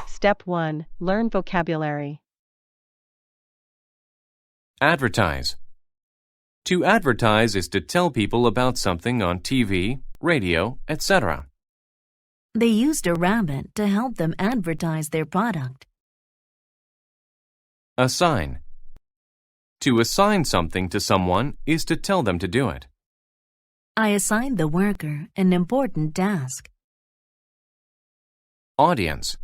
Step 1. Learn vocabulary. Advertise. To advertise is to tell people about something on TV, radio, etc. They used a rabbit to help them advertise their product. Assign. To assign something to someone is to tell them to do it. I assigned the worker an important task. Audience.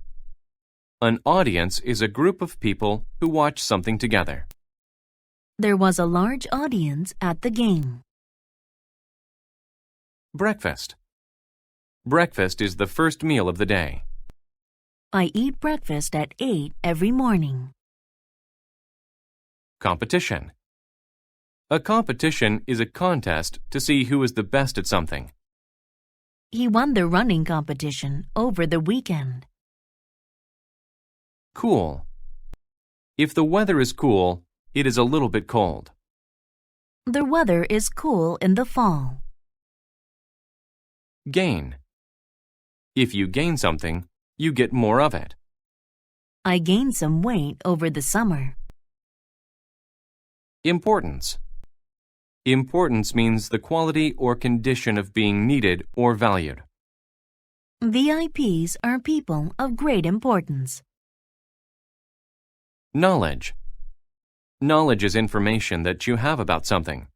An audience is a group of people who watch something together. There was a large audience at the game. Breakfast. Breakfast is the first meal of the day. I eat breakfast at 8 every morning. Competition. A competition is a contest to see who is the best at something. He won the running competition over the weekend. Cool. If the weather is cool, it is a little bit cold. The weather is cool in the fall. Gain. If you gain something, you get more of it. I gained some weight over the summer. Importance. Importance means the quality or condition of being needed or valued. VIPs are people of great importance. Knowledge. Knowledge is information that you have about something.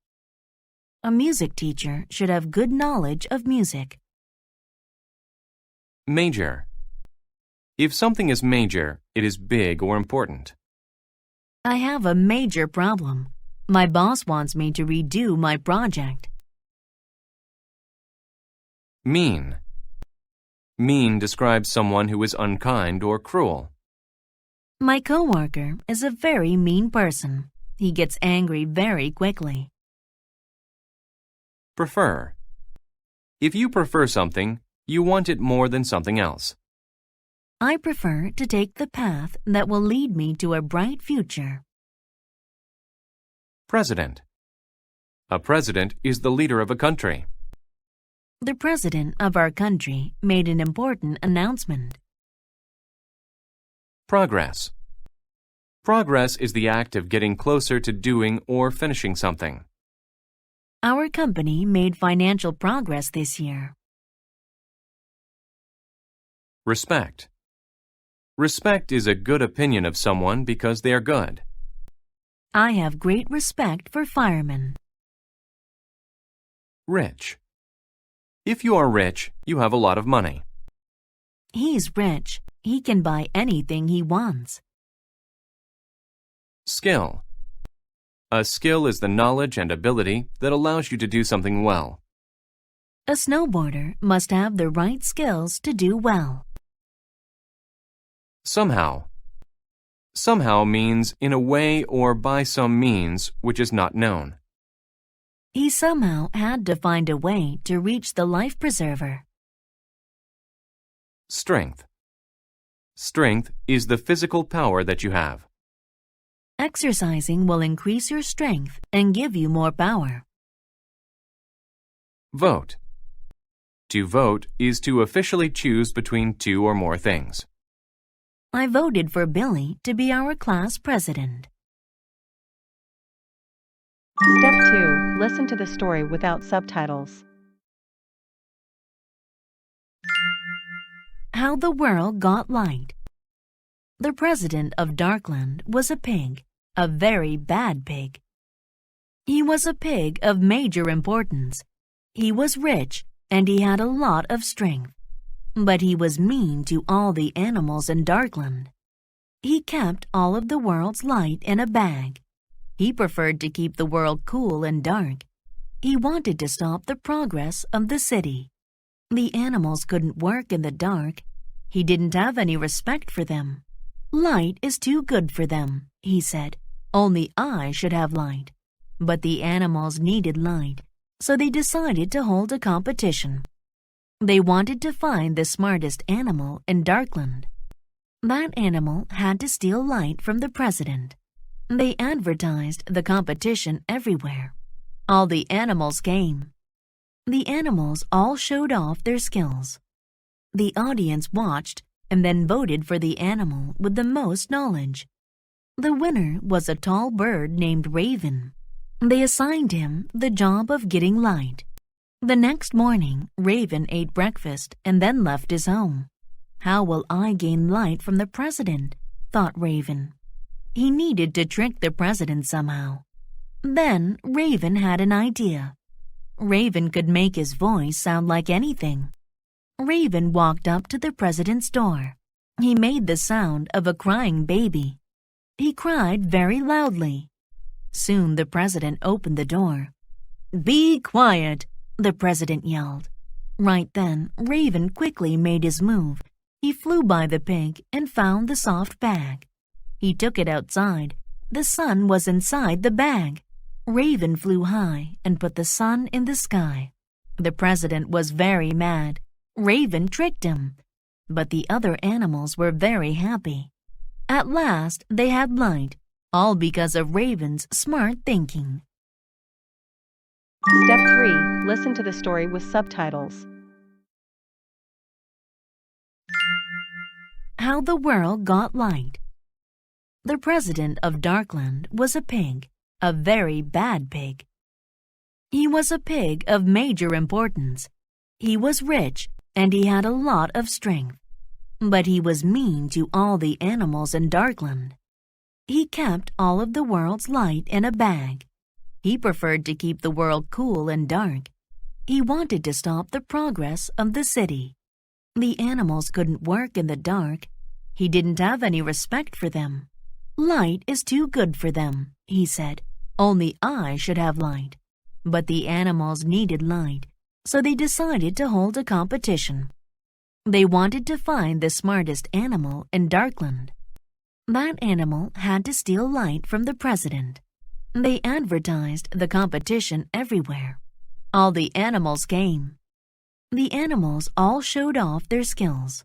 A music teacher should have good knowledge of music. Major. If something is major, it is big or important. I have a major problem. My boss wants me to redo my project. Mean. Mean describes someone who is unkind or cruel. My coworker is a very mean person. He gets angry very quickly. Prefer. If you prefer something, you want it more than something else. I prefer to take the path that will lead me to a bright future. President. A president is the leader of a country. The president of our country made an important announcement. Progress. Progress is the act of getting closer to doing or finishing something. Our company made financial progress this year. Respect. Respect is a good opinion of someone because they are good. I have great respect for firemen. Rich. If you are rich, you have a lot of money. He's rich. He can buy anything he wants. Skill. A skill is the knowledge and ability that allows you to do something well. A snowboarder must have the right skills to do well. Somehow. Somehow means in a way or by some means which is not known. He somehow had to find a way to reach the life preserver. Strength. Strength is the physical power that you have. Exercising will increase your strength and give you more power. Vote. To vote is to officially choose between two or more things. I voted for Billy to be our class president. Step 2. Listen to the story without subtitles. How the world got light. The president of Darkland was a pig, a very bad pig. He was a pig of major importance. He was rich and he had a lot of strength. But he was mean to all the animals in Darkland. He kept all of the world's light in a bag. He preferred to keep the world cool and dark. He wanted to stop the progress of the city. The animals couldn't work in the dark. He didn't have any respect for them. Light is too good for them, he said. Only I should have light. But the animals needed light, so they decided to hold a competition. They wanted to find the smartest animal in Darkland. That animal had to steal light from the president. They advertised the competition everywhere. All the animals came. The animals all showed off their skills. The audience watched and then voted for the animal with the most knowledge. The winner was a tall bird named Raven. They assigned him the job of getting light. The next morning, Raven ate breakfast and then left his home. "How will I gain light from the president?" thought Raven. He needed to trick the president somehow. Then Raven had an idea. Raven could make his voice sound like anything. Raven walked up to the president's door. He made the sound of a crying baby. He cried very loudly. Soon the president opened the door. "Be quiet," the president yelled. Right then, Raven quickly made his move. He flew by the pig and found the soft bag. He took it outside. The sun was inside the bag. Raven flew high and put the sun in the sky. The president was very mad. Raven tricked him. But the other animals were very happy. At last they had light, all because of Raven's smart thinking. Step 3. Listen to the story with subtitles. How the World Got Light. The president of Darkland was a pig, a very bad pig. He was a pig of major importance. He was rich and he had a lot of strength. But he was mean to all the animals in Darkland. He kept all of the world's light in a bag. He preferred to keep the world cool and dark. He wanted to stop the progress of the city. The animals couldn't work in the dark. He didn't have any respect for them. "Light is too good for them," he said. "Only I should have light." But the animals needed light, so they decided to hold a competition. They wanted to find the smartest animal in Darkland. That animal had to steal light from the president. They advertised the competition everywhere. All the animals came. The animals all showed off their skills.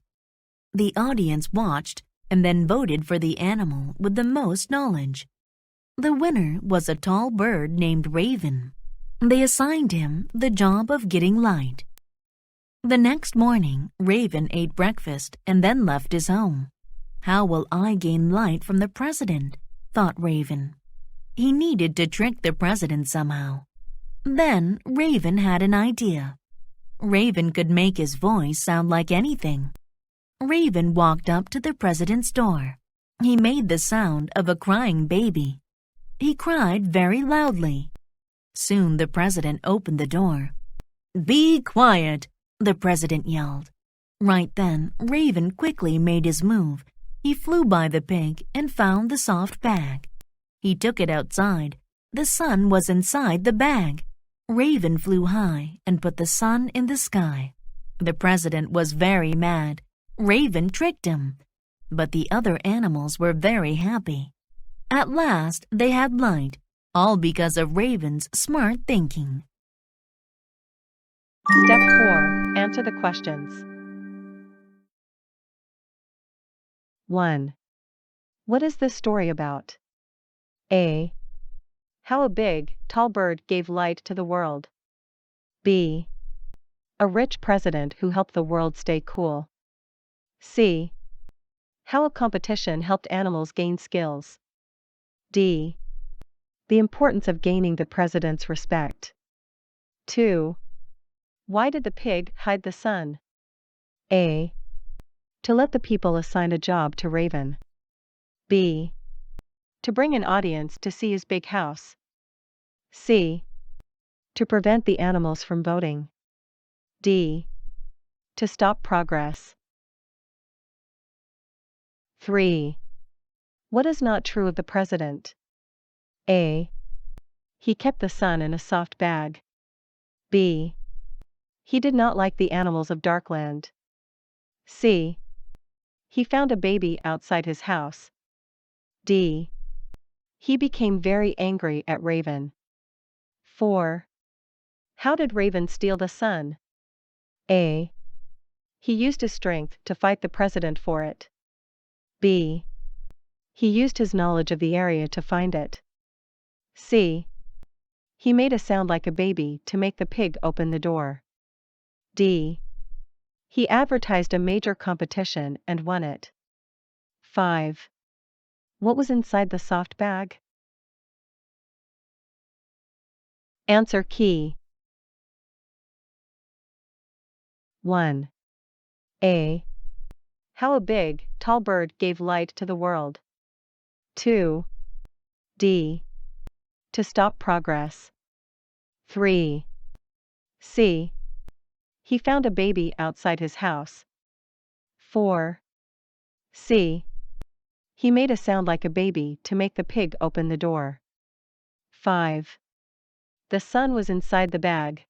The audience watched and then voted for the animal with the most knowledge. The winner was a tall bird named Raven. They assigned him the job of getting light. The next morning, Raven ate breakfast and then left his home. "How will I gain light from the president?" thought Raven. He needed to trick the president somehow. Then Raven had an idea. Raven could make his voice sound like anything. Raven walked up to the president's door. He made the sound of a crying baby. He cried very loudly. Soon the president opened the door. "Be quiet," the president yelled. Right then, Raven quickly made his move. He flew by the pig and found the soft bag. He took it outside. The sun was inside the bag. Raven flew high and put the sun in the sky. The president was very mad. Raven tricked him. But the other animals were very happy. At last they had light, all because of Raven's smart thinking. Step 4. Answer the questions. 1. What is this story about? A. How a big, tall bird gave light to the world. B. A rich president who helped the world stay cool. C. How a competition helped animals gain skills. D. The importance of gaining the president's respect. 2. Why did the pig hide the sun? A. To let the people assign a job to Raven. B. To bring an audience to see his big house. C. To prevent the animals from voting. D. To stop progress. 3. What is not true of the president? A. He kept the sun in a soft bag. B. He did not like the animals of Darkland. C. He found a baby outside his house. D. He became very angry at Raven. 4. How did Raven steal the sun? A. He used his strength to fight the president for it. B. He used his knowledge of the area to find it. C. He made a sound like a baby to make the pig open the door. D. He advertised a major competition and won it. 5. What was inside the soft bag? Answer key. 1. A. How a big, tall bird gave light to the world. 2. D. To stop progress. 3. C. He found a baby outside his house. 4. C. He made a sound like a baby to make the pig open the door. 5. The sun was inside the bag.